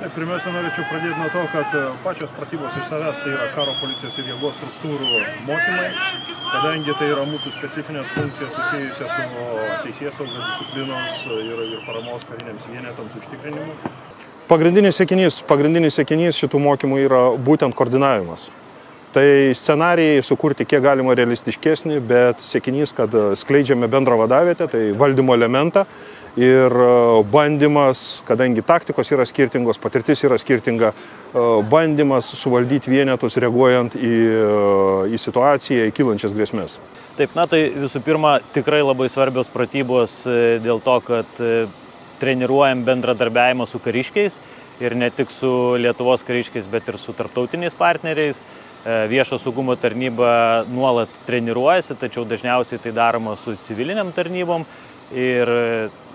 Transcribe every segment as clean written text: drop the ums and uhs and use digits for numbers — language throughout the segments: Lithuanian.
Pirmiausia, norėčiau pradėti nuo to, kad pačios pratybos iš savęs tai yra karo policijos ir jėgos struktūrų mokymai, kadangi tai yra mūsų specifinės funkcijos susijusios su teisėsaugos disciplinos ir paramos kariniams vienetams užtikrinimu. Pagrindinis siekinys šitų mokymų yra būtent koordinavimas. Tai scenarijai sukurti kiek galima realistiškesnį, bet siekinys, kad skleidžiame bendrą vadavietę, tai valdymo elementą ir bandymas, kadangi taktikos yra skirtingos, patirtis yra skirtinga, bandymas suvaldyti vienetus reaguojant į situaciją, į kylančias grėsmės. Taip, tai visų pirma, tikrai labai svarbios pratybos dėl to, kad treniruojam bendradarbiavimą su kariškiais ir ne tik su Lietuvos kariškiais, bet ir su tarptautiniais partneriais. Viešo saugumo tarnyba nuolat treniruojasi, tačiau dažniausiai tai daroma su civiliniam tarnybom ir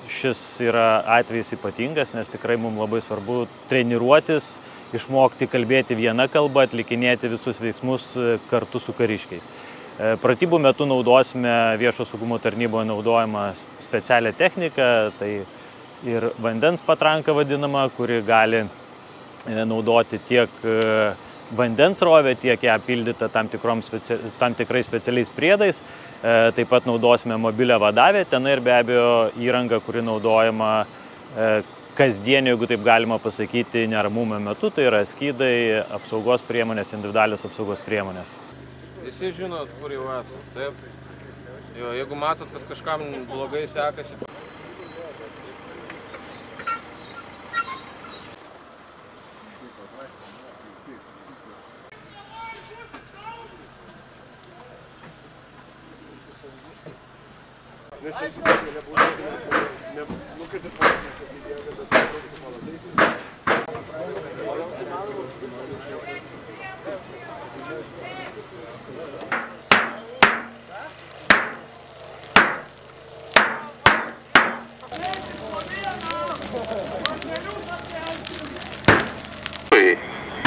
šis yra atvejis ypatingas, nes tikrai mums labai svarbu treniruotis, išmokti kalbėti vieną kalbą, atlikinėti visus veiksmus kartu su kariškiais. Pratybų metu naudosime viešo saugumo tarnyboje naudojamą specialią techniką, tai ir vandens patranka vadinama, kuri gali naudoti tiek vandens rovę, tiek ją pildyti tam tikrais specialiais priedais. Taip pat naudosime mobilią vadavietę ir be abejo įrangą, kuri naudojama kasdienio, jeigu taip galima pasakyti, neramumo metu, tai yra skydai, apsaugos priemonės, individualios apsaugos priemonės. Visi žinot, kur jau esat, taip? Jo, jeigu matot, kad kažkam blogai sekasi.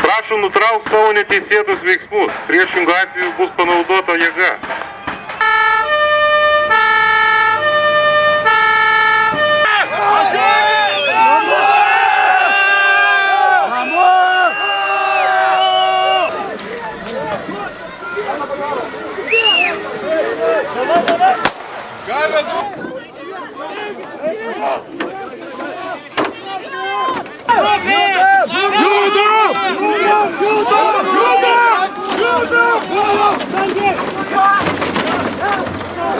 Prašau nutraukti savo neteisėtus veiksmus, priešingų atveju bus panaudota jėga.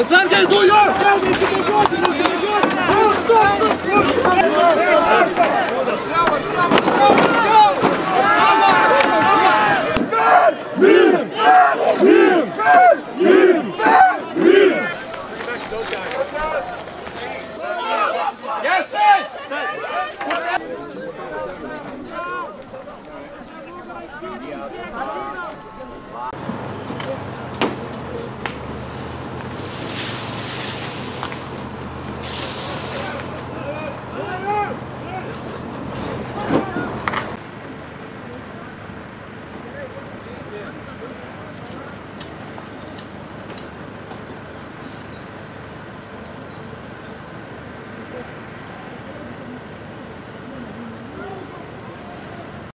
Atsargiai dujo! Yes,